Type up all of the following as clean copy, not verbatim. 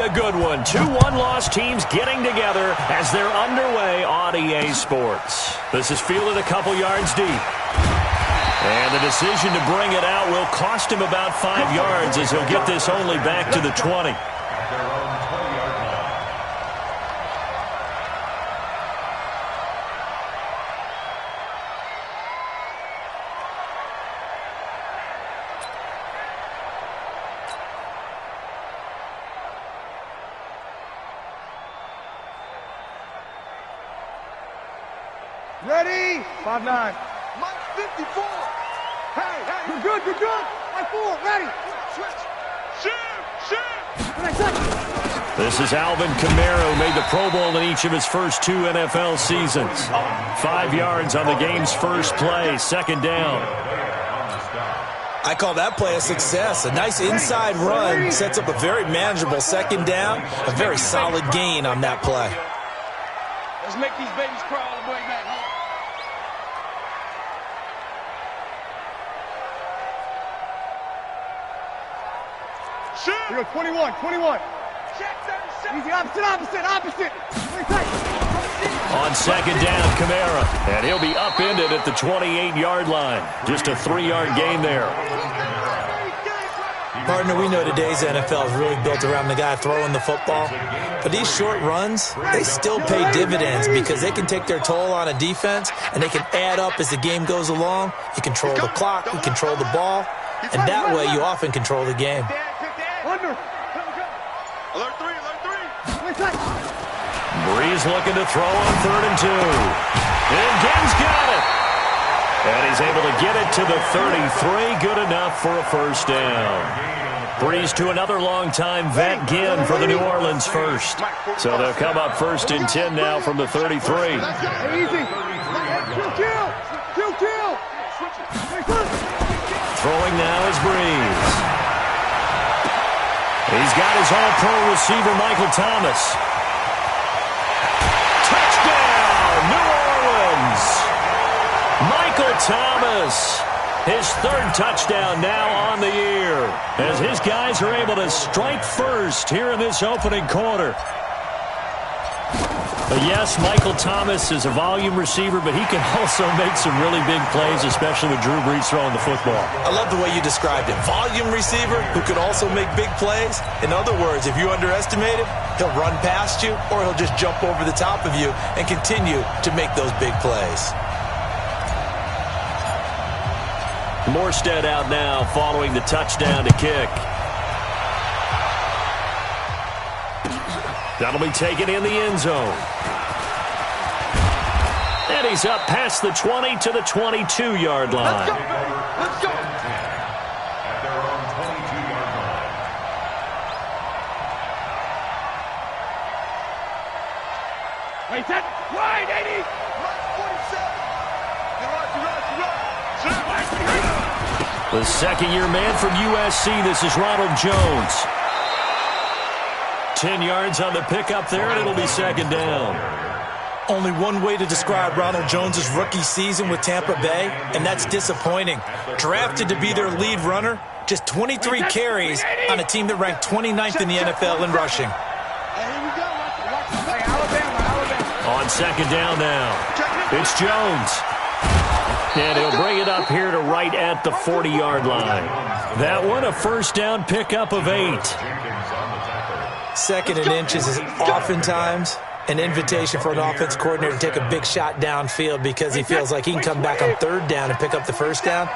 A good one. 2 one-loss teams getting together as they're underway on EA Sports. This is fielded a couple yards deep. And the decision to bring it out will cost him about 5 yards as he'll get this only back to the 20. Ready? 5-9. Mike 54. Hey, you're good, you're good. Mike 4, ready. Switch. Shoot. This is Alvin Kamara, who made the Pro Bowl in each of his first 2 NFL seasons. 5 yards on the game's first play, second down. I call that play a success. A nice inside run sets up a very manageable second down. A very solid gain on that play. Let's make these babies crawl all the way back home. Shoot! Here we go, 21. Easy, opposite. On second down, Kamara. And he'll be upended at the 28-yard line. Just a 3-yard gain there. Partner, we know today's NFL is really built around the guy throwing the football. But these short runs, they still pay dividends because they can take their toll on a defense and they can add up as the game goes along. You control the clock, you control the ball, and that way you often control the game. Alert 3. Breeze looking to throw on 3rd and 2. And Ginn's got it. And he's able to get it to the 33. Good enough for a first down. Breeze to another long-time vet, Ginn, for the New Orleans first. So they'll come up 1st and 10 now from the 33. Easy. Kill. Throwing now is Breeze. He's got his all-pro receiver, Michael Thomas. Touchdown, New Orleans! Michael Thomas, his 3rd touchdown now on the year, as his guys are able to strike first here in this opening quarter. But yes, Michael Thomas is a volume receiver, but he can also make some really big plays, especially with Drew Brees throwing the football. I love the way you described it. Volume receiver who can also make big plays. In other words, if you underestimate him, he'll run past you or he'll just jump over the top of you and continue to make those big plays. Morstead out now following the touchdown to kick. That'll be taken in the end zone. And he's up past the 20 to the 22-yard line. Let's go. At their own 22-yard line. Wait, that wide, 80. The second-year man from USC, this is Ronald Jones. 10 yards on the pickup there, and it'll be second down. Only one way to describe Ronald Jones' rookie season with Tampa Bay, and that's disappointing. Drafted to be their lead runner, just 23 carries on a team that ranked 29th in the NFL in rushing. On second down now, it's Jones. And he'll bring it up here to right at the 40-yard line. That one, a first down pickup of 8. 2nd and inches is oftentimes an invitation for an offense coordinator to take a big shot downfield because he feels like he can come back on 3rd down and pick up the first down.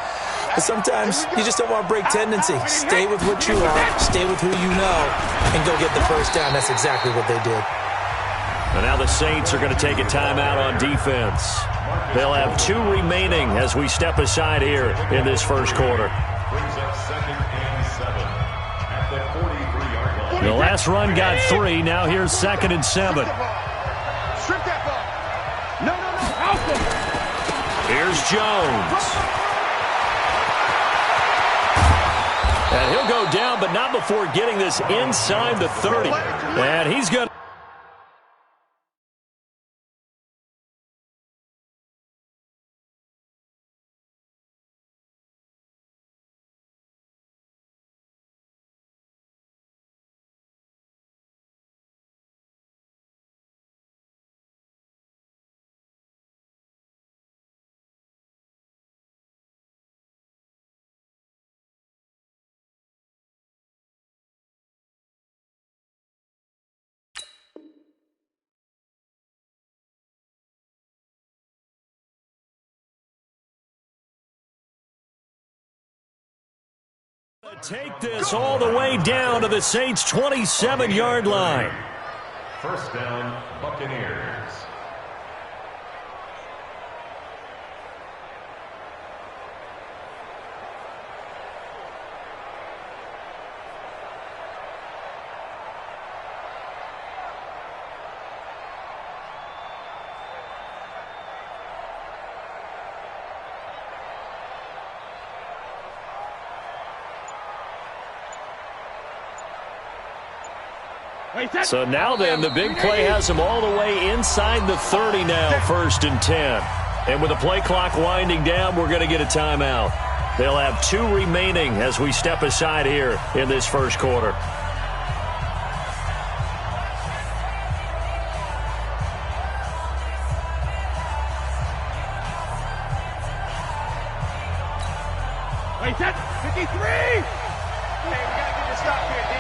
But sometimes you just don't want to break tendency. Stay with what you are, stay with who you know, and go get the first down. That's exactly what they did. And now the Saints are going to take a timeout on defense. They'll have 2 remaining as we step aside here in this first quarter. Brings up 2nd and 7 at the 43-yard line. The last run got 3. Now here's 2nd and 7. Strip that ball. No. Here's Jones. And he'll go down, but not before getting this inside the 30. And he's going to Take this all the way down to the Saints' 27-yard line. First down, Buccaneers. So now then, the big play has them all the way inside the 30 now, 1st and 10. And with the play clock winding down, we're going to get a timeout. They'll have 2 remaining as we step aside here in this first quarter. Wait, that's 53! Hey, we got to get this stop here, D.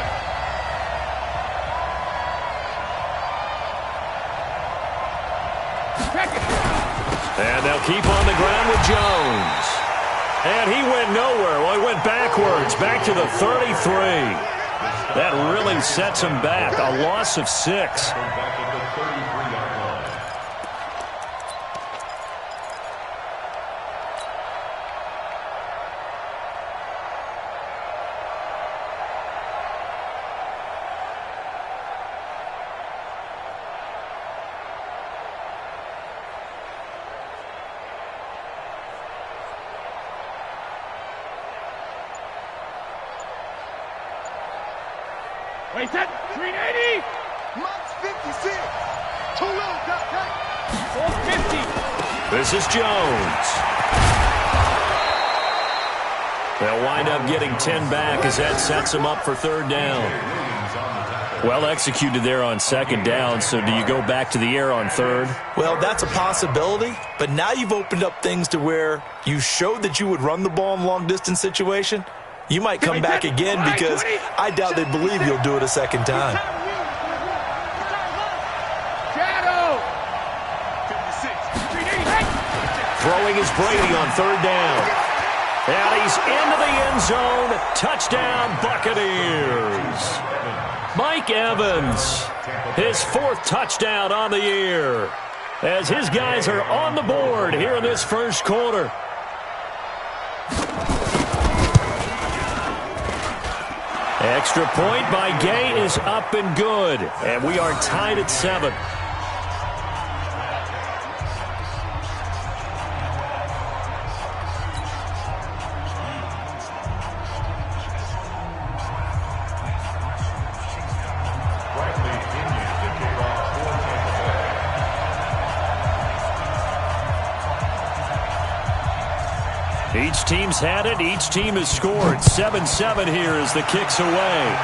And they'll keep on the ground with Jones. And he went nowhere. Well, he went backwards, back to the 33. That really sets him back. A loss of 6. Wait, that 380! Max 56! Too low, Doc. 450! This is Jones. They'll wind up getting 10 back as that sets them up for 3rd down. Well executed there on 2nd down, so do you go back to the air on 3rd? Well, that's a possibility, but now you've opened up things to where you showed that you would run the ball in long-distance situation. You might come back again because I doubt they believe you'll do it a 2nd time. Shadow! Throwing is Brady on 3rd down. And he's into the end zone. Touchdown, Buccaneers. Mike Evans, his 4th touchdown on the year, as his guys are on the board here in this first quarter. Extra point by Gay is up and good, and we are tied at 7. Each team's had it. Each team has scored. 7-7 here as the kick's away.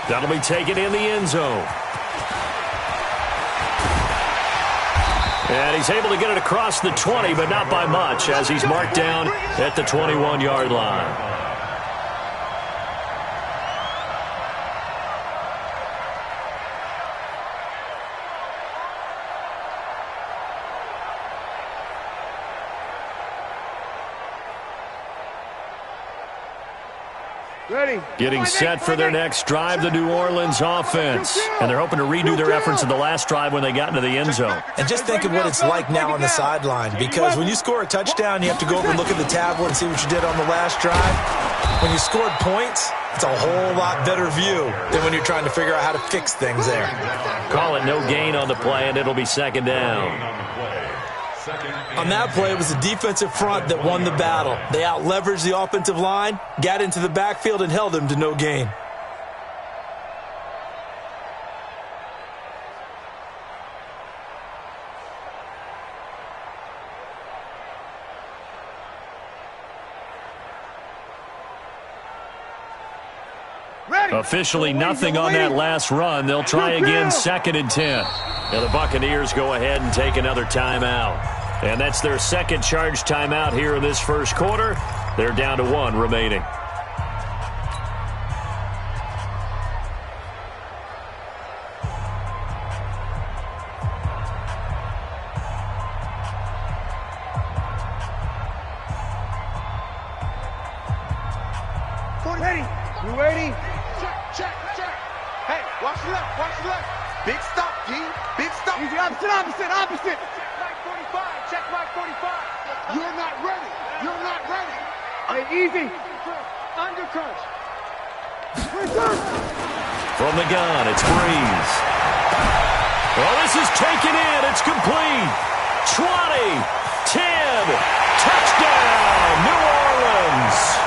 That'll be taken in the end zone. And he's able to get it across the 20, but not by much, as he's marked down at the 21-yard line. Ready. Getting set for their next drive, the New Orleans offense. And they're hoping to redo their efforts in the last drive when they got into the end zone. And just think of what it's like now on the sideline, because when you score a touchdown, you have to go over and look at the tablet and see what you did on the last drive. When you scored points, it's a whole lot better view than when you're trying to figure out how to fix things there. Call it no gain on the play, and it'll be 2nd down. On that play, it was the defensive front that won the battle. They out-leveraged the offensive line, got into the backfield, and held them to no gain. Officially nothing on that last run. They'll try again, 2nd and 10. Now the Buccaneers go ahead and take another timeout. And that's their 2nd charge timeout here in this first quarter. They're down to 1 remaining. Watch left, watch left. Big stop, G. Big stop. Easy, opposite. Check mark 45. You're not ready. Hey, easy. Undercut. From the gun, it's Breeze. Well, this is taken in. It's complete. 20, 10, touchdown, New Orleans.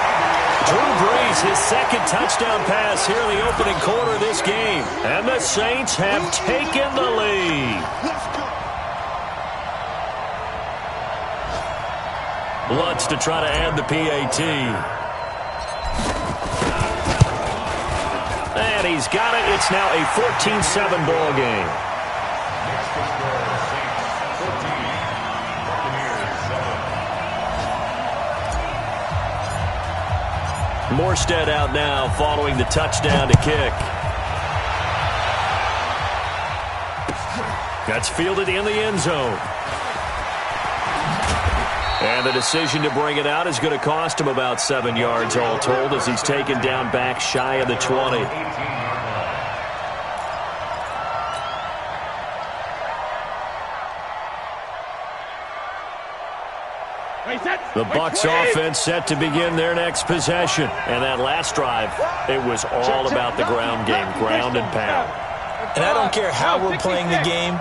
Drew Brees, his second touchdown pass here in the opening quarter of this game. And the Saints have taken the lead. Lutz to try to add the PAT. And he's got it. It's now a 14-7 ball game. Morstead out now following the touchdown to kick. That's fielded in the end zone. And the decision to bring it out is going to cost him about 7 yards all told as he's taken down back shy of the 20. The Bucs offense set to begin their next possession. And that last drive, it was all about the ground game, ground and pound. And I don't care how we're playing the game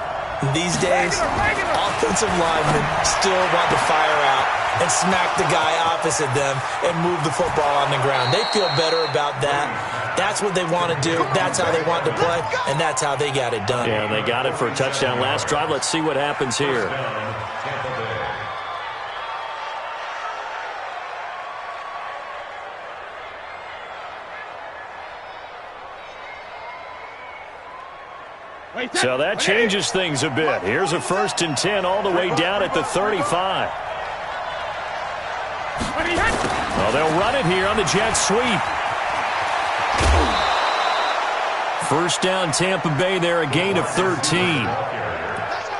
these days, offensive linemen still want to fire out and smack the guy opposite them and move the football on the ground. They feel better about that. That's what they want to do. That's how they want to play, and that's how they got it done. Yeah, they got it for a touchdown last drive. Let's see what happens here. So that changes things a bit. Here's a 1st and 10 all the way down at the 35. Well, they'll run it here on the jet sweep. First down, Tampa Bay there, a gain of 13.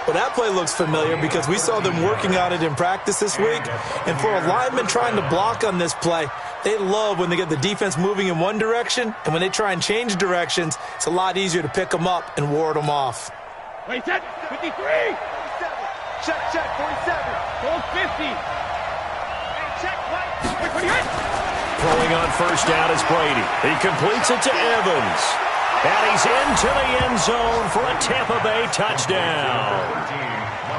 Well, that play looks familiar because we saw them working on it in practice this week. And for a lineman trying to block on this play, they love when they get the defense moving in one direction, and when they try and change directions, it's a lot easier to pick them up and ward them off. Wait, set, 53. 47. Check, 47. Hold 50. Hey, check, right. Throwing on first down is Brady. He completes it to Evans. And he's into the end zone for a Tampa Bay touchdown.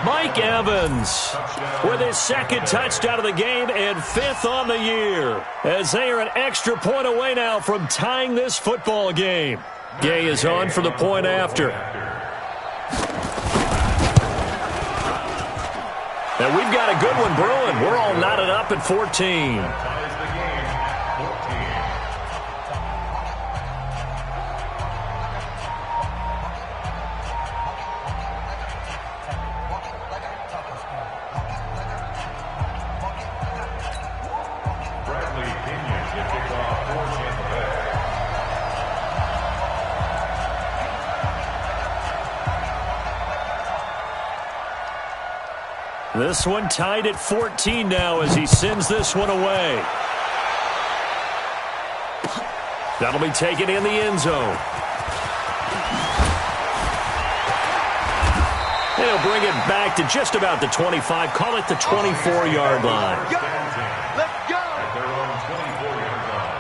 Mike Evans with his second touchdown of the game and 5th on the year, as they are an extra point away now from tying this football game. Gay is on for the point after. And we've got a good one brewing. We're all knotted up at 14. This one tied at 14 now as he sends this one away. That'll be taken in the end zone. They'll bring it back to just about the 25. Call it the 24-yard line. Let's go. At their own 24-yard line.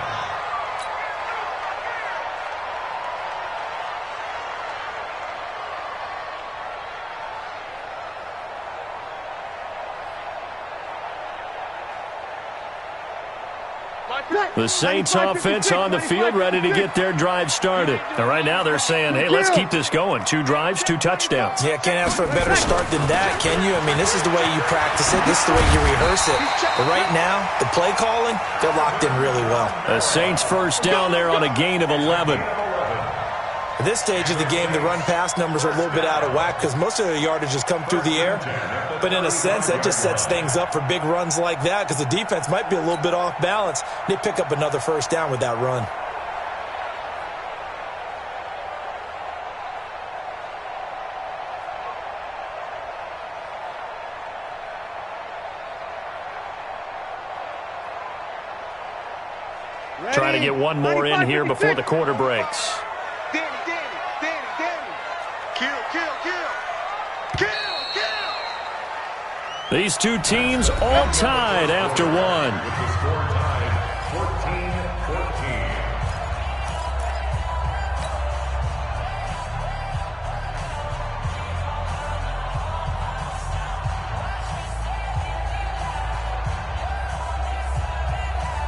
The Saints offense on the field ready to get their drive started. And right now they're saying, hey, let's keep this going. 2 drives, 2 touchdowns. Yeah, can't ask for a better start than that, can you? I mean, this is the way you practice it. This is the way you rehearse it. But right now, the play calling, they're locked in really well. The Saints first down there on a gain of 11. At this stage of the game, the run-pass numbers are a little bit out of whack because most of their yardage has come through the air. But in a sense, that just sets things up for big runs like that because the defense might be a little bit off balance. They pick up another first down with that run. Trying to get one more in here before the quarter breaks. Danny, These two teams all tied after one. With the score tied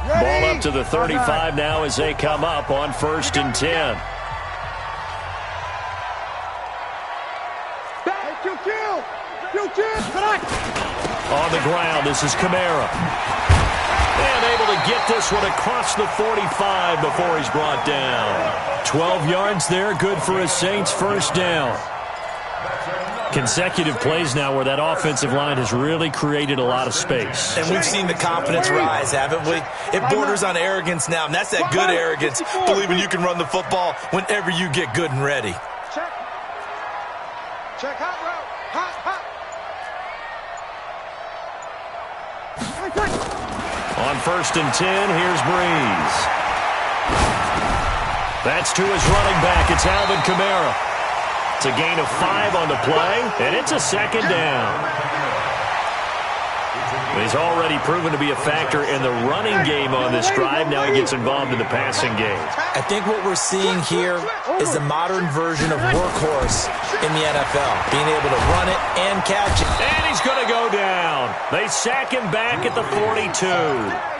14-14. Ball up to the 35 now as they come up on 1st and 10. On the ground, this is Kamara. And able to get this one across the 45 before he's brought down. 12 yards there, good for a Saints first down. Consecutive plays now where that offensive line has really created a lot of space. And we've seen the confidence rise, haven't we? It borders on arrogance now, and that's that good arrogance, believing you can run the football whenever you get good and ready. Check. Check hot route. Hot. On 1st and 10, here's Breeze. That's to his running back. It's Alvin Kamara. It's a gain of 5 on the play, and it's a second down. He's already proven to be a factor in the running game on this drive. Now he gets involved in the passing game. I think what we're seeing here is the modern version of workhorse in the NFL, being able to run it and catch it. And he's going to go down. They sack him back at the 42.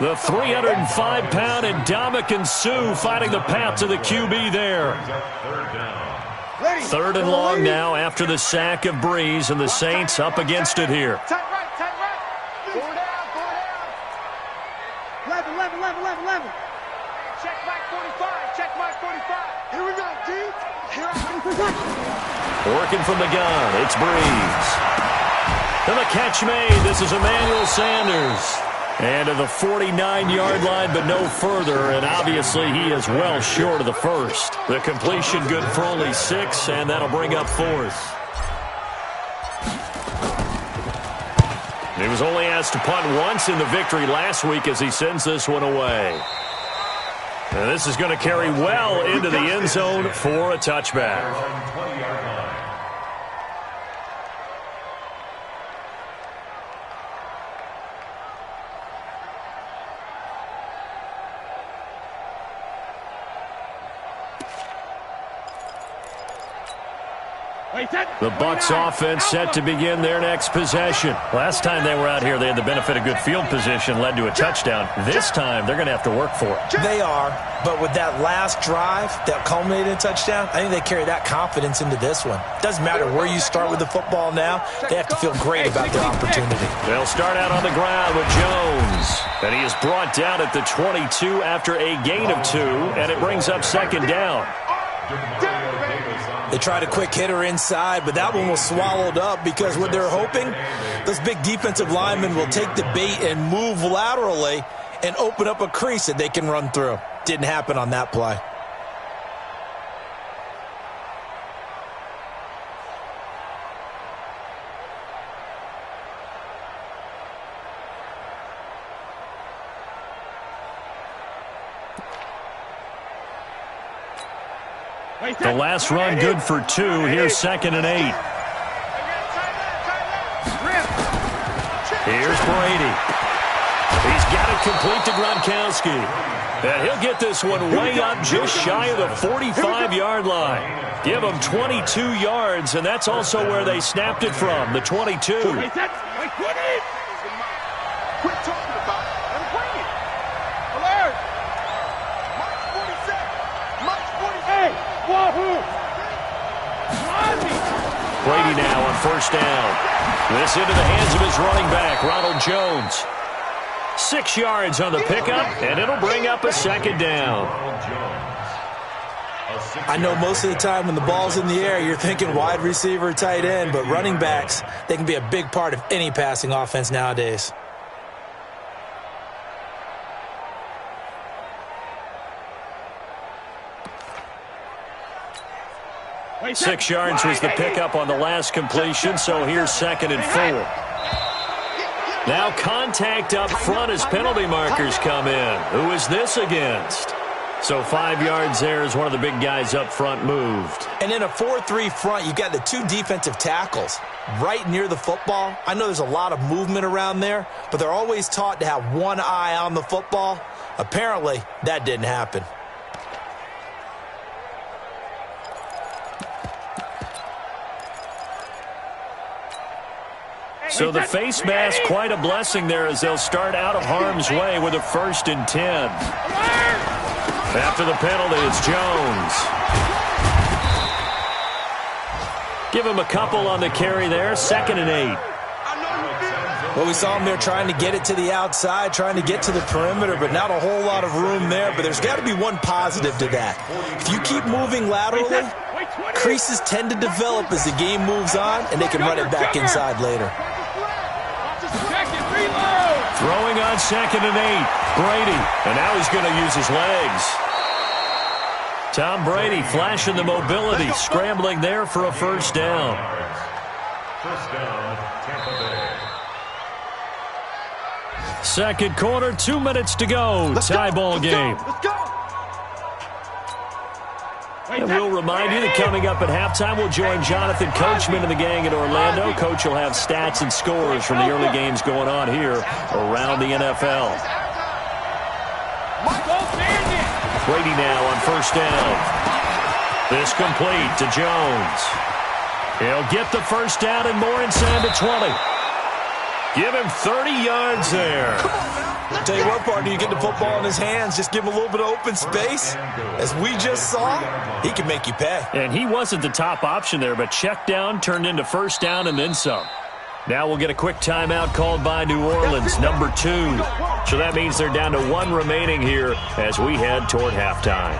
The 305-pound Ndamukong Suh fighting the path to the QB there. 3rd and long now after the sack of Breeze, and the Saints up against it here. Tight right. Go down. 11. Check Mike 45. Here we go, G. Working from the gun, it's Breeze. And the catch made. This is Emmanuel Sanders. And to the 49-yard line, but no further. And obviously he is well short of the first. The completion good for only 6, and that'll bring up 4th. He was only asked to punt once in the victory last week as he sends this one away. And this is going to carry well into the end zone for a touchback. The Bucs offense set to begin their next possession. Last time they were out here, they had the benefit of good field position, led to a touchdown. This time, they're going to have to work for it. They are, but with that last drive that culminated in a touchdown, I think they carry that confidence into this one. Doesn't matter where you start with the football now, they have to feel great about their opportunity. They'll start out on the ground with Jones. And he is brought down at the 22 after a gain of 2, and it brings up 2nd down. They tried a quick hitter inside, but that one was swallowed up because what they're hoping, those big defensive linemen will take the bait and move laterally and open up a crease that they can run through. Didn't happen on that play. The last run good for 2. Here's 2nd and 8. Here's Brady. He's got it complete to Gronkowski. And he'll get this one way up just shy of the 45-yard line. Give him 22 yards, and that's also where they snapped it from, the 22. Quit talking about it and bring it. Alert! March 47. March 48. Wahoo! Brady now on 1st down. This into the hands of his running back, Ronald Jones. 6 yards on the pickup, and it'll bring up a 2nd down. I know most of the time when the ball's in the air, you're thinking wide receiver, tight end, but running backs, they can be a big part of any passing offense nowadays. Six yards was the pickup on the last completion, so here's 2nd and 4. Now contact up front as penalty markers come in. Who is this against? So 5 yards there as one of the big guys up front moved. And in a 4-3 front, you've got the 2 defensive tackles right near the football. I know there's a lot of movement around there, but they're always taught to have one eye on the football. Apparently, that didn't happen. So the face mask, quite a blessing there as they'll start out of harm's way with a 1st and 10. After the penalty, it's Jones. Give him a couple on the carry there, 2nd and 8. Well, we saw him there trying to get it to the outside, trying to get to the perimeter, but not a whole lot of room there. But there's got to be one positive to that. If you keep moving laterally, creases tend to develop as the game moves on, and they can run it back inside later. Throwing on 2nd and 8. Brady, and now he's going to use his legs. Tom Brady flashing the mobility, scrambling there for a 1st down. 1st down, Tampa Bay. 2nd quarter, 2 minutes to go. Tie ball game. And we'll remind you that coming up at halftime, we'll join Jonathan Coachman and the gang in Orlando. Coach will have stats and scores from the early games going on here around the NFL. Brady now on 1st down. This complete to Jones. He'll get the 1st down and more inside the 20. Give him 30 yards there. I'll tell you what, partner, you get the football in his hands, just give him a little bit of open space. As we just saw, he can make you pay. And he wasn't the top option there, but check down turned into 1st down and then some. Now we'll get a quick timeout called by New Orleans, number 2. So that means they're down to 1 remaining here as we head toward halftime.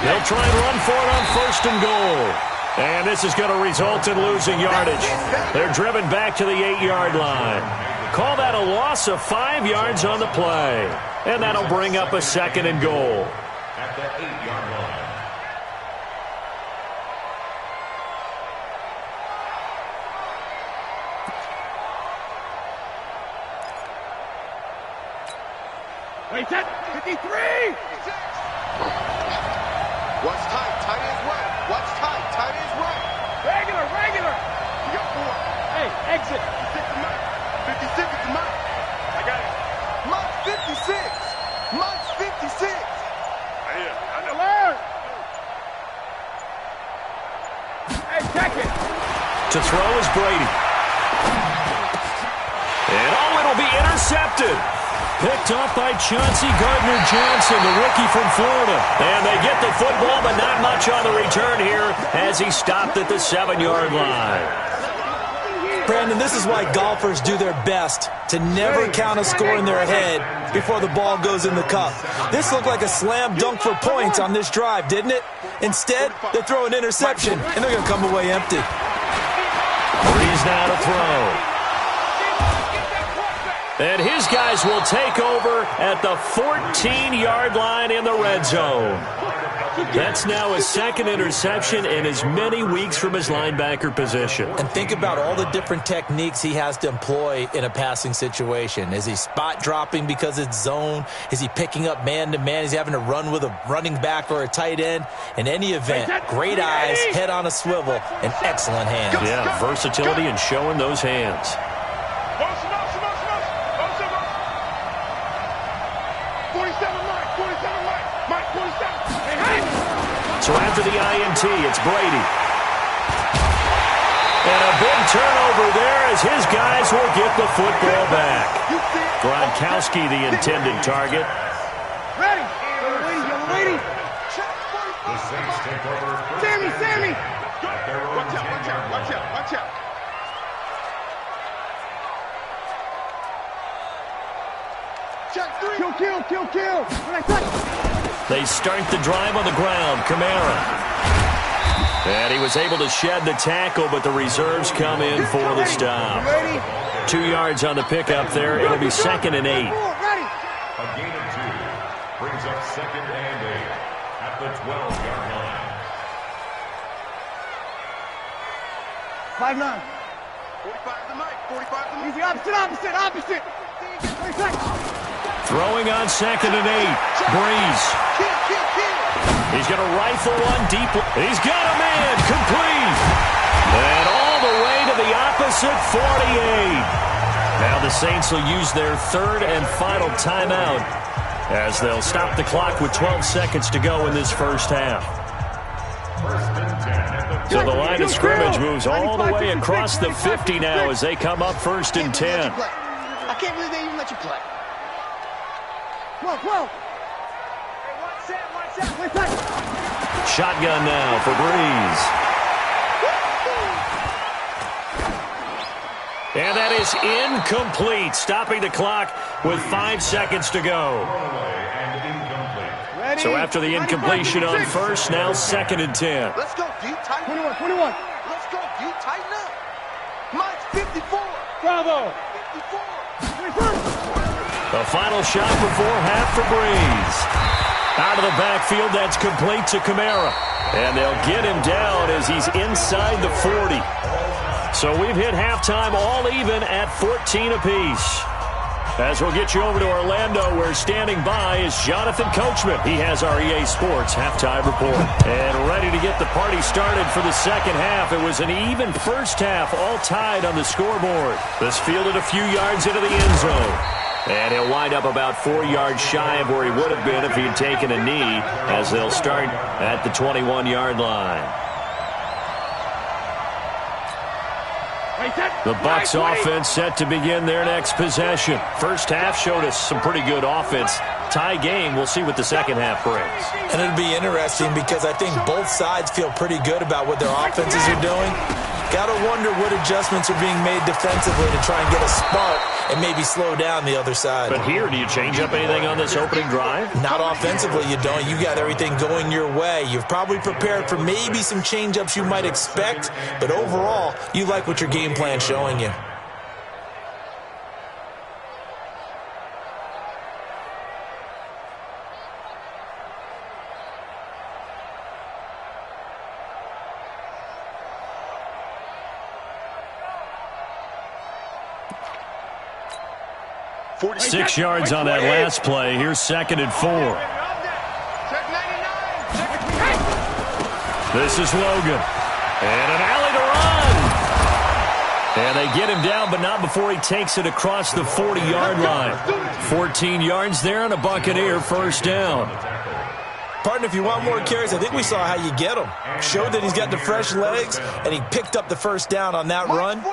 They'll try and run for it on 1st and goal. And this is going to result in losing yardage. They're driven back to the 8-yard line. Call that a loss of 5 yards on the play. And that'll bring up a 2nd and goal. At the 8-yard line. Wait, 53! Watch tight, tight ends right. Watch tight, tight ends right. Regular! You got 4. Hey, exit! 56 is mine. I got it. Mine's 56. Mine's 56. I know. Alert! Hey, check it! To throw is Brady. And it'll be intercepted. Picked off by Chauncey Gardner-Johnson, the rookie from Florida. And they get the football, but not much on the return here as he stopped at the 7-yard line. Brandon, this is why golfers do their best to never count a score in their head before the ball goes in the cup. This looked like a slam dunk for points on this drive, didn't it? Instead, they throw an interception, and they're going to come away empty. Breeze now to throw. And his guys will take over at the 14-yard line in the red zone. That's now his 2nd interception in as many weeks from his linebacker position. And think about all the different techniques he has to employ in a passing situation. Is he spot dropping because it's zone? Is he picking up man-to-man? Is he having to run with a running back or a tight end? In any event, great eyes, head on a swivel, and excellent hands. Yeah, versatility and showing those hands. 47 Mike, 47. So after the INT, it's Brady. And a big turnover there as his guys will get the football back. Gronkowski, the intended target. Ready. Yellow lady. The Saints take over. Sammy. Watch out. Check 3. Kill. When I touch. They start the drive on the ground. Kamara. And he was able to shed the tackle, but the reserves come in for the stop. 2 yards on the pickup there. It'll be 2nd and 8. A gain of 2. 2nd and 8 at the 12-yard line. 5-9. 45 the mic. 45 the mic. Easy, opposite. Throwing on 2nd and 8. Breeze. He's going to rifle one deep. He's got a man. Complete. And all the way to the opposite 48. Now the Saints will use their 3rd and final timeout as they'll stop the clock with 12 seconds to go in this first half. So the line of scrimmage moves all the way across the 50 now as they come up 1st and 10. I can't believe they even let you play. 12. Shotgun now for Breeze. And that is incomplete, stopping the clock with 5 seconds to go. So after the incompletion on 1st, now 2nd and 10. Let's go, D. Tighten up. 21. Let's go, D. Tighten up. Mine's 54. Bravo. 54. The final shot before half for Breeze. Out of the backfield, that's complete to Kamara. And they'll get him down as he's inside the 40. So we've hit halftime all even at 14 apiece. As we'll get you over to Orlando, where standing by is Jonathan Coachman. He has our EA Sports halftime report. And ready to get the party started for the second half. It was an even first half, all tied on the scoreboard. This fielded a few yards into the end zone. And he'll wind up about 4 yards shy of where he would have been if he had taken a knee, as they'll start at the 21-yard line. The Bucs offense set to begin their next possession. First half showed us some pretty good offense. Tie game, we'll see what the second half brings. And it'll be interesting because I think both sides feel pretty good about what their offenses are doing. Got to wonder what adjustments are being made defensively to try and get a spark and maybe slow down the other side. But here, do you change up anything on this opening drive? Not offensively, you don't. You got everything going your way. You've probably prepared for maybe some change-ups you might expect, but overall, you like what your game plan's showing you. Six yards on that last play. Here's 2nd and 4. This is Logan. And an alley to run. And they get him down, but not before he takes it across the 40-yard line. 14 yards there and a Buccaneer first down. Partner, if you want more carries, I think we saw how you get him. Showed that he's got the fresh legs, and he picked up the first down on that run.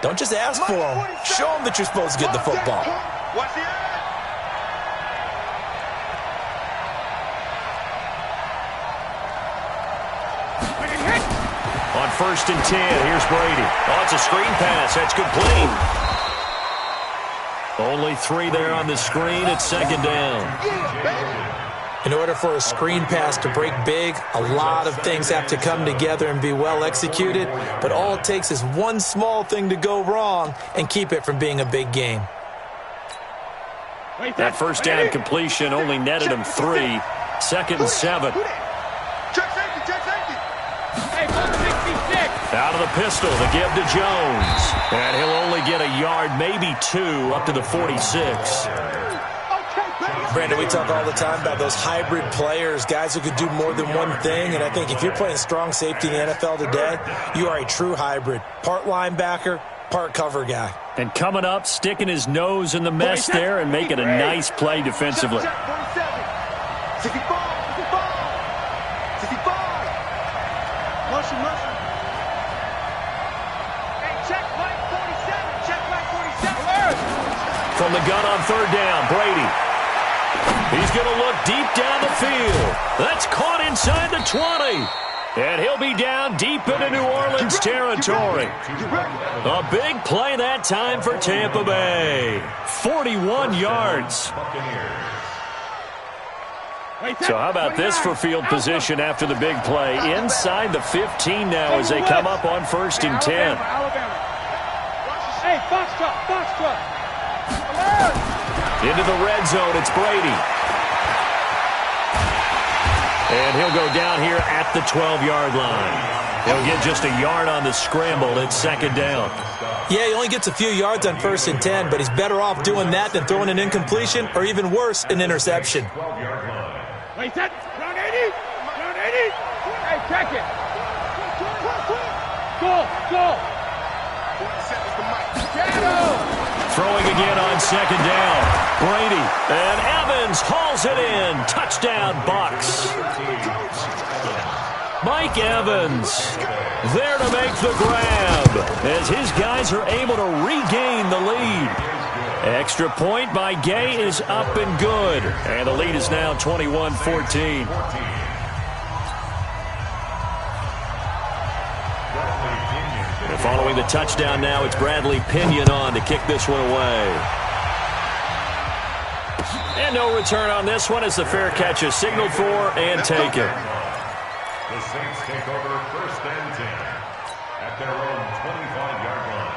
Don't just ask for him. Show him that you're supposed to get the football. Watch the end. On 1st and 10, here's Brady. Oh, it's a screen pass. That's complete. Only 3 there on the screen. It's 2nd down. In order for a screen pass to break big, a lot of things have to come together and be well executed, but all it takes is one small thing to go wrong and keep it from being a big game. That first down completion only netted him 3. 2nd and 7. Check safety. Out of the pistol, the give to Jones. And he'll only get a yard, maybe 2, up to the 46. Brandon, we talk all the time about those hybrid players, guys who could do more than one thing, and I think if you're playing strong safety in the NFL today, you are a true hybrid. Part linebacker, part cover guy. And coming up, sticking his nose in the mess there and making a nice play defensively. 65. 65. Motion. Hey, check Mike 47. Check Mike 47. From the gun on 3rd down, Brady. He's going to look deep down the field. That's caught inside the 20. And he'll be down deep into New Orleans territory. A big play that time for Tampa Bay. 41 yards. So how about this for field position after the big play? Inside the 15 now as they come up on 1st and 10. Hey, box truck. Into the red zone, it's Brady. And he'll go down here at the 12-yard line. He'll get just a yard on the scramble. It's second down. Yeah, he only gets a few yards on 1st and 10, but he's better off doing that than throwing an incompletion or even worse, an interception. Wait, set. Round 80. Round 80. Hey, check it. Go. Throwing again on second down. Brady and Evans hauls it in. Touchdown, Bucs. Mike Evans there to make the grab as his guys are able to regain the lead. Extra point by Gay is up and good. And the lead is now 21-14. And following the touchdown now, it's Bradley Pinion on to kick this one away. And no return on this one as the fair catch is signaled for and taken. The Saints take over 1st and 10 at their own 25-yard line.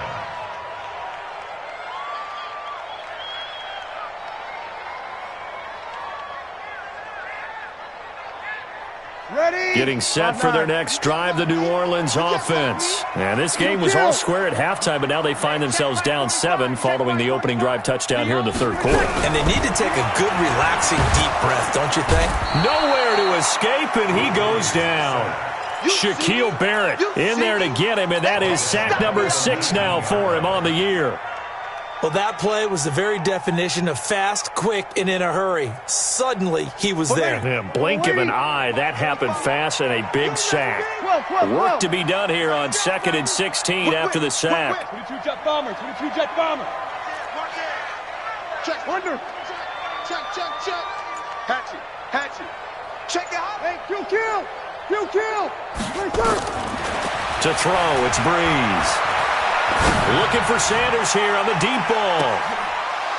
Ready? Getting set for their next drive, the New Orleans offense. And this game was all square at halftime, but now they find themselves down 7 following the opening drive touchdown here in the third quarter. And they need to take a good, relaxing, deep breath, don't you think? Nowhere to escape, and he goes down. Shaquille Barrett in there to get him, and that is sack number 6 now for him on the year. Well, that play was the very definition of fast, quick, and in a hurry. Suddenly, he was there. Yeah, blink of an eye, that happened fast and a big sack. Work to be done here on 2nd and 16 after the sack. 22 jet bomber. Check, wonder. Check. Hatchet. Check it out. Hey, kill. To throw, it's Breeze. Looking for Sanders here on the deep ball.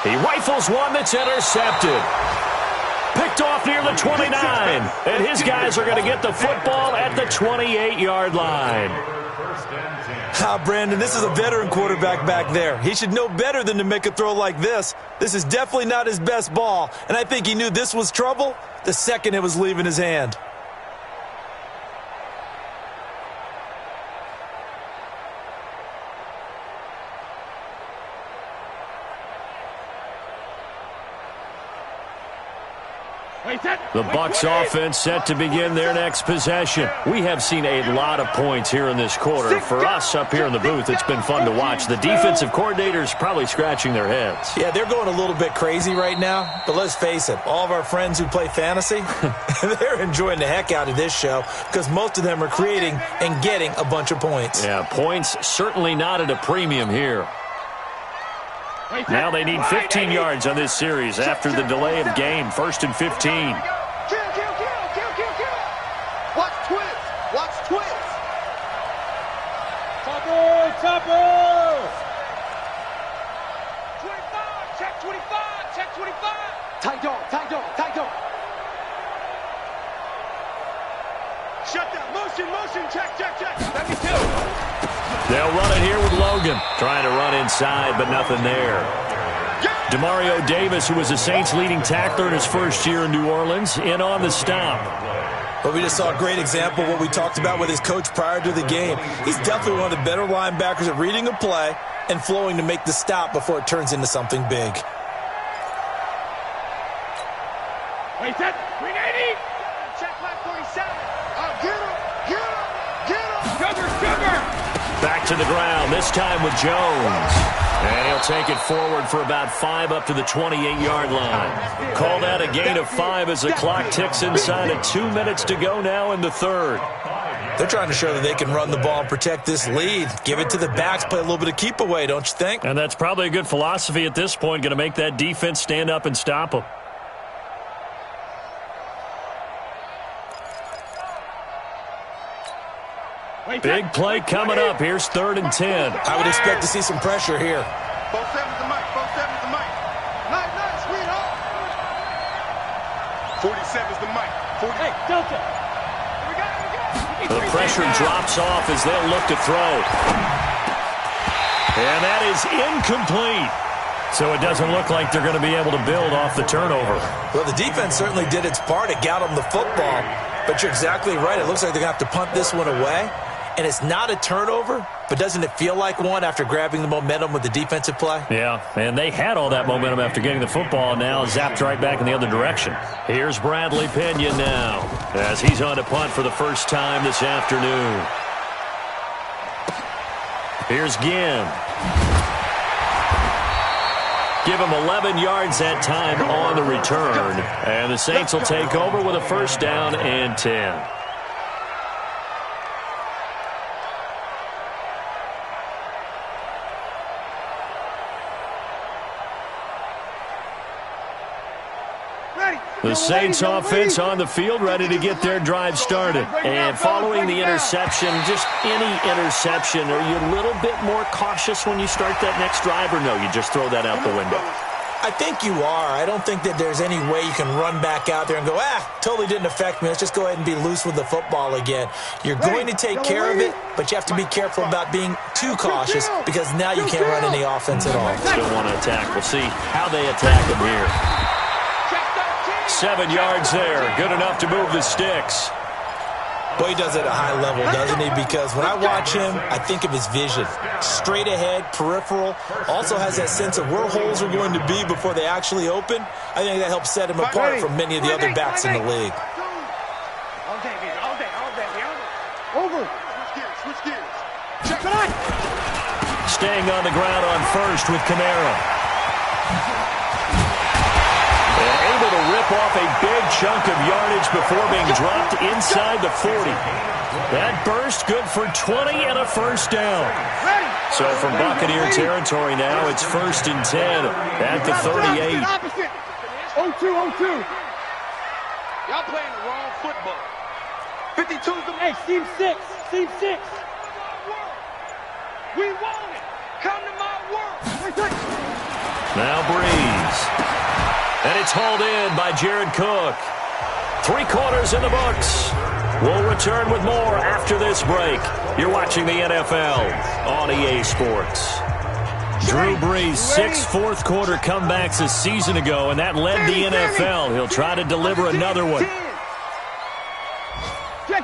He rifles one that's intercepted. Picked off near the 29. And his guys are going to get the football at the 28-yard line. Brandon, this is a veteran quarterback back there. He should know better than to make a throw like this. This is definitely not his best ball. And I think he knew this was trouble the second it was leaving his hand. The Bucs offense set to begin their next possession. We have seen a lot of points here in this quarter. For us up here in the booth, it's been fun to watch. The defensive coordinators probably scratching their heads. Yeah, they're going a little bit crazy right now. But let's face it, all of our friends who play fantasy, they're enjoying the heck out of this show because most of them are creating and getting a bunch of points. Yeah, points certainly not at a premium here. Now they need 15 yards on this series after the delay of game. 1st and 15. Kill. Watch twist. Topper. 25, check 25. Tight dog. Shut down, motion, check. Let me do. They'll run it here with Logan. Trying to run inside, but nothing there. Demario Davis, who was the Saints' leading tackler in his first year in New Orleans, in on the stop. But we just saw a great example of what we talked about with his coach prior to the game. He's definitely one of the better linebackers at reading a play and flowing to make the stop before it turns into something big. Wait, set. 380. Check my 47. Get him. Sugar. Back to the ground, this time with Jones. And he'll take it forward for about 5 up to the 28-yard line. Call that a gain of 5 as the clock ticks inside of 2 minutes to go now in the third. They're trying to show that they can run the ball and protect this lead. Give it to the backs, play a little bit of keep away, don't you think? And that's probably a good philosophy at this point, going to make that defense stand up and stop them. Big play coming up. Here's 3rd and 10. I would expect to see some pressure here. 47's the mic. Nice, sweetheart. 47's the mic. Hey, Delta. Here we go. The pressure drops off as they'll look to throw. And that is incomplete. So it doesn't look like they're going to be able to build off the turnover. Well, the defense certainly did its part. It got them the football. But you're exactly right. It looks like they're going to have to punt this one away. And it's not a turnover, but doesn't it feel like one after grabbing the momentum with the defensive play? Yeah, and they had all that momentum after getting the football, now zapped right back in the other direction. Here's Bradley Pinion now, as he's on to punt for the first time this afternoon. Here's Ginn. Give him 11 yards that time on the return. And the Saints will take over with a first down and 10. The Saints offense on the field, ready to get their drive started. And following the interception, just any interception, are you a little bit more cautious when you start that next drive, or no, you just throw that out the window? I think you are. I don't think that there's any way you can run back out there and go, totally didn't affect me. Let's just go ahead and be loose with the football again. You're going to take care of it, but you have to be careful about being too cautious because now you can't run any offense at all. Still want to attack. We'll see how they attack him here. 7 yards there. Good enough to move the sticks. Boy, he does it at a high level, doesn't he? Because when I watch him, I think of his vision. Straight ahead, peripheral. Also has that sense of where holes are going to be before they actually open. I think that helps set him apart from many of the other backs in the league. All day. Over. Switch gears. Check it out. Staying on the ground on first with Kamara. Able to rip off a big chunk of yardage before being dropped inside the 40. That burst good for 20 and a first down. So from Buccaneer territory now, it's 1st and 10 at the 38. 0-2. Y'all playing the wrong football. 52's the... Hey, Team 6. We want it. Come to my world. Now Breeze. And it's hauled in by Jared Cook. 3 quarters in the books. We'll return with more after this break. You're watching the NFL on EA Sports. Drew Brees, 6 fourth-quarter comebacks a season ago, and that led the NFL. He'll try to deliver another one. Check.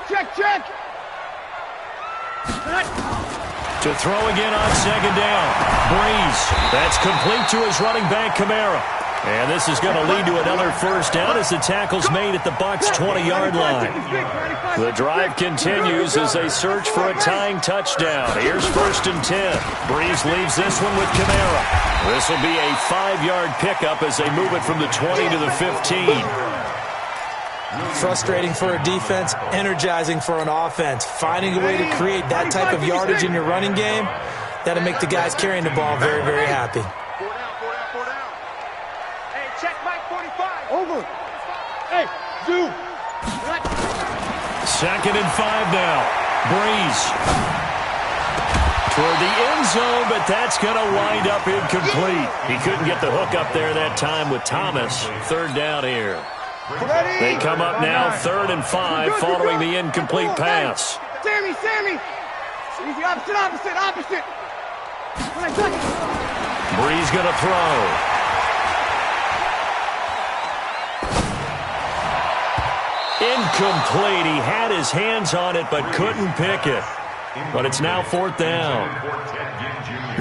To throw again on 2nd down. Breeze. That's complete to his running back, Kamara. And this is going to lead to another first down as the tackle's made at the Bucs' 20-yard line. The drive continues as they search for a tying touchdown. Here's 1st and 10. Breeze leaves this one with Kamara. This will be a 5-yard pickup as they move it from the 20 to the 15. Frustrating for a defense, energizing for an offense. Finding a way to create that type of yardage in your running game, that'll make the guys carrying the ball very, very happy. Over. Hey, zoom. 2nd and 5 now. Breeze. Toward the end zone, but that's going to wind up incomplete. He couldn't get the hook up there that time with Thomas. 3rd down here. They come up now 3rd and 5 following the incomplete pass. Sammy. Easy, opposite. Breeze going to throw. Incomplete. He had his hands on it but couldn't pick it. But it's now 4th down.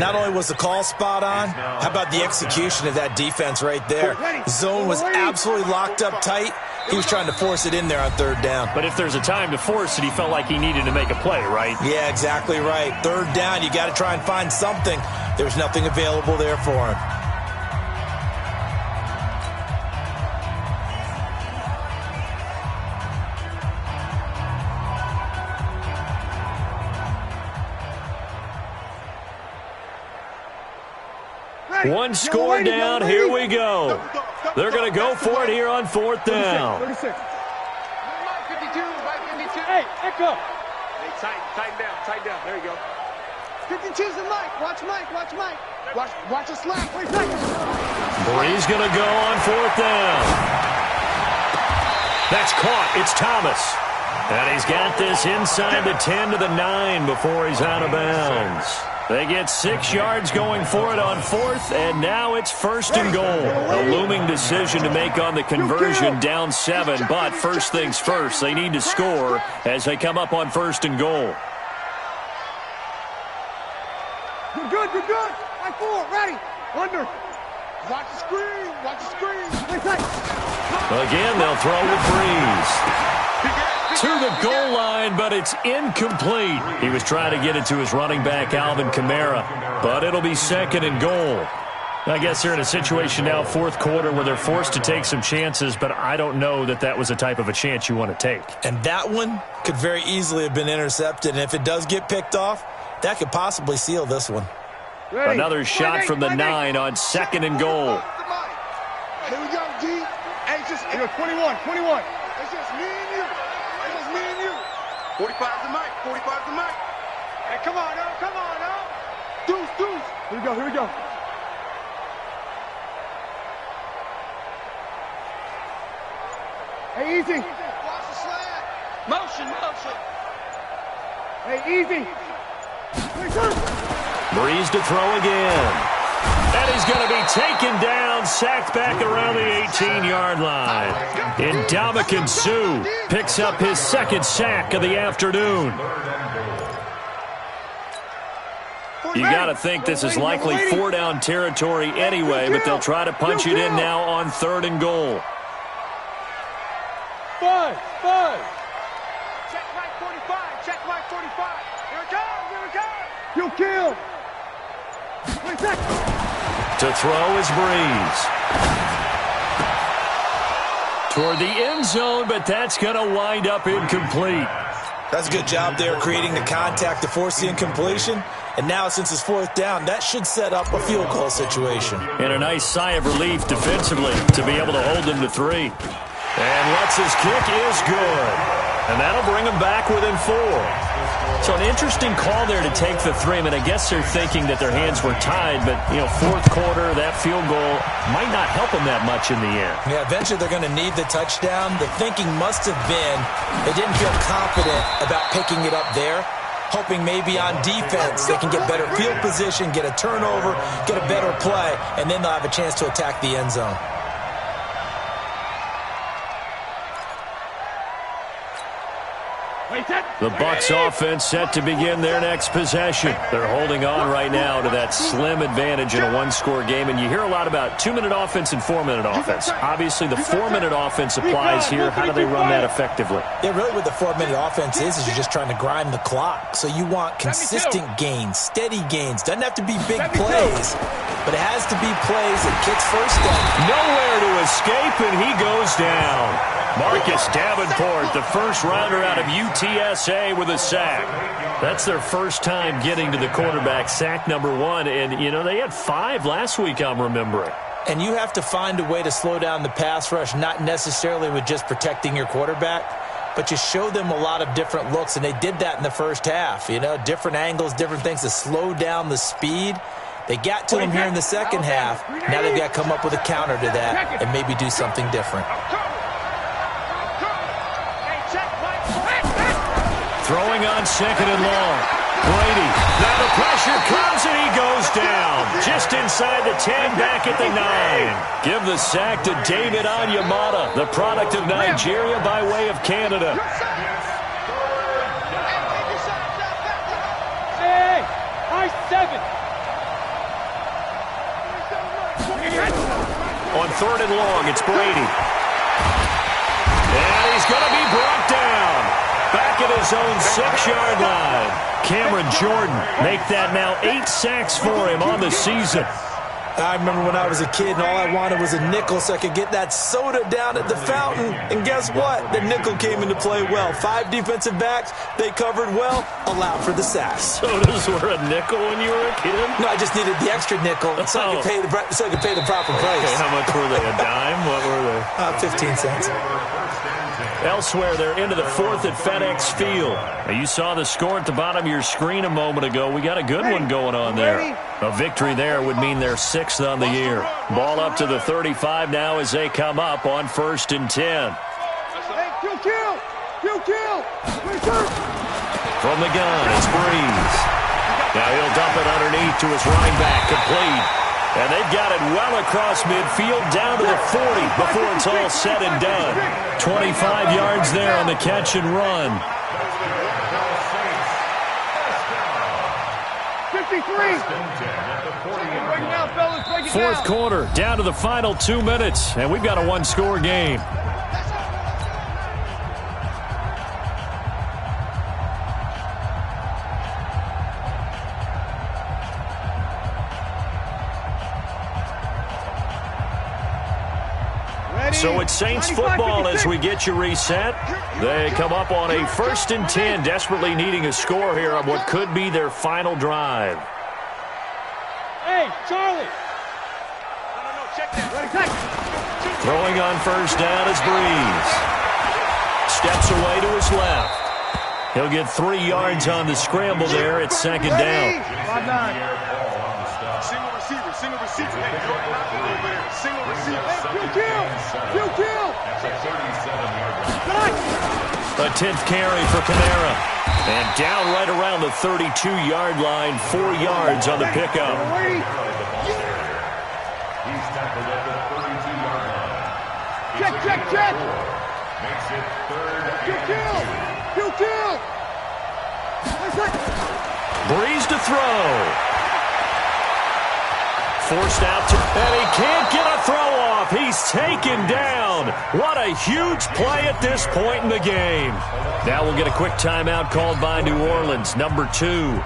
Not only was the call spot on, how about the execution of that defense right there? Zone was absolutely locked up tight. He was trying to force it in there on 3rd down. But if there's a time to force it, he felt like he needed to make a play, right? Yeah, exactly right. 3rd down, you got to try and find something. There's nothing available there for him. One score down, here we go. They're going to go for it here on 4th down. 36. 52, Hey, Echo. Hey, tighten down. There you go. 52's the Mike. Watch Mike. Watch a slap. 3 seconds. Breeze going to go on 4th down. That's caught. It's Thomas. And he's got this inside the 10 to the 9 before he's out of bounds. They get 6 yards going for it on 4th, and now it's 1st and goal. A looming decision to make on the conversion, down 7, but first things first, they need to score as they come up on 1st and goal. You're good, you're good. Right forward, ready. Under. Watch the screen, watch the screen. Again, they'll throw with Breeze. To the goal line, but it's incomplete. He was trying to get it to his running back, Alvin Kamara, but it'll be 2nd and goal. I guess they're in a situation now, 4th quarter, where they're forced to take some chances, but I don't know that that was the type of a chance you want to take. And that one could very easily have been intercepted, and if it does get picked off, that could possibly seal this one. Ready. Another shot from the 9 on 2nd and goal. Here we go, G. Hey, just 21. It's just me and you. 45's the mic. 45's the mic. Hey, come on now. Deuce. Here we go. Hey, easy. Watch the slant. Motion. Hey, easy. Breeze to throw again. And he's going to be taken down, sacked back around the 18-yard line. Ndamukong Suh picks up his 2nd sack of the afternoon. You got to think this is likely 4-down territory anyway, but they'll try to punch it in now on 3rd and goal. 5. Check right 45. Here it goes. You kill. To throw is Breeze. Toward the end zone, but that's going to wind up incomplete. That's a good job there creating the contact to force the incompletion. And now, since it's 4th down, that should set up a field goal situation. And a nice sigh of relief defensively to be able to hold them to 3. And Lutz's kick is good. And that'll bring them back within 4. So an interesting call there to take the 3. I mean, I guess they're thinking that their hands were tied, but, 4th quarter, that field goal might not help them that much in the end. Yeah, eventually they're going to need the touchdown. The thinking must have been they didn't feel confident about picking it up there, hoping maybe on defense they can get better field position, get a turnover, get a better play, and then they'll have a chance to attack the end zone. The Bucs offense set to begin their next possession. They're holding on right now to that slim advantage in a 1-score game, and you hear a lot about 2-minute offense and 4-minute offense. Obviously, the 4-minute offense applies here. How do they run that effectively? Yeah, really what the 4-minute offense is you're just trying to grind the clock. So you want consistent gains, steady gains. Doesn't have to be big plays, but it has to be plays that kicks first down. Nowhere to escape, and he goes down. Marcus Davenport, the first rounder out of UTSA with a sack. That's their first time getting to the quarterback, sack number 1. And, they had 5 last week, I'm remembering. And you have to find a way to slow down the pass rush, not necessarily with just protecting your quarterback, but you show them a lot of different looks, and they did that in the first half. Different angles, different things to slow down the speed. They got to him here in the second half. Now they've got to come up with a counter to that and maybe do something different. Throwing on 2nd and long. Brady. Now the pressure comes and he goes down. Just inside the 10, back at the 9. Give the sack to David Onyemata, the product of Nigeria by way of Canada. Hey, I-7. On 3rd and long, it's Brady. And he's going to be brought down. Back at his own 6-yard line. Cameron Jordan make that now 8 sacks for him on the season. I remember when I was a kid and all I wanted was a nickel so I could get that soda down at the fountain. And guess what? The nickel came into play well. 5 defensive backs, they covered well, allowed for the sacks. Sodas were a nickel when you were a kid? No, I just needed the extra nickel so I could pay the proper price. Okay, how much were they? A dime? What were they? 15 cents. Elsewhere, they're into the 4th at FedEx Field. Now, you saw the score at the bottom of your screen a moment ago. We got a good one going on there. A victory there would mean they're 6th on the year. Ball up to the 35 now as they come up on 1st and 10. Kill! From the gun, it's Breeze. Now he'll dump it underneath to his running back, complete. And they've got it well across midfield, down to the 40 before it's all said and done. 25 yards there on the catch and run. 53. Fourth quarter, down to the final 2 minutes, and we've got a one-score game. So it's Saints football as we get you reset. They come up on a 1st and 10, desperately needing a score here on what could be their final drive. Hey, Charlie. No, check that. Throwing on first down is Breeze. Steps away to his left. He'll get 3 yards on the scramble there at 2nd down. Single receiver, single receiver. Hey, Jordan, knock it over there. Single receiver. Kill. A 10th carry for Kamara. And down right around the 32-yard line, 4 yards on the pickup. He's tackled at the 32-yard line. Check. Makes it 3rd and 2. Kill. Breeze to throw. Forced out to, and he can't get a throw off. He's taken down. What a huge play at this point in the game. Now we'll get a quick timeout called by New Orleans, number 2,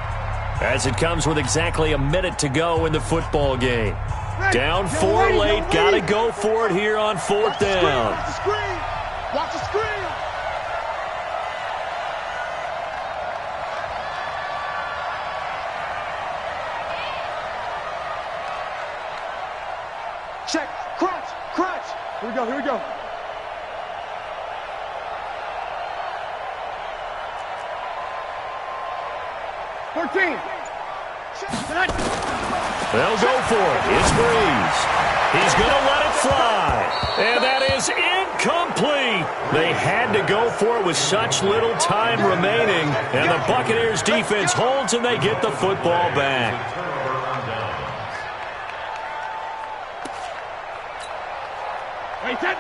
as it comes with exactly a minute to go in the football game. Down 4 late, got to go for it here on 4th down. Watch the screen. Watch the screen. Check. Crunch. Here we go. They'll go for it. It's Breeze. He's going to let it fly. And that is incomplete. They had to go for it with such little time remaining. And the Buccaneers defense holds and they get the football back.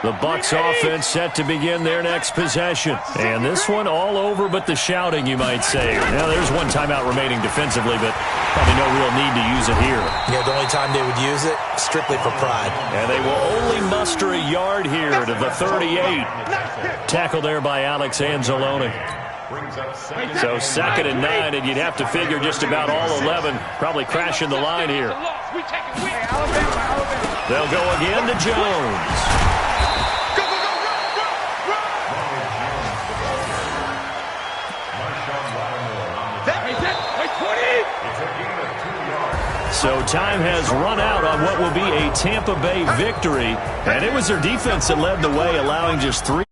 The Bucs offense set to begin their next possession. And this one all over but the shouting, you might say. Now, there's one timeout remaining defensively, but probably no real need to use it here. Yeah, the only time they would use it, strictly for pride. And they will only muster a yard here to the 38. Tackle there by Alex Anzalone. So 2nd and 9, and you'd have to figure just about all 11 probably crashing the line here. They'll go again to Jones. So time has run out on what will be a Tampa Bay victory. And it was their defense that led the way, allowing just 3.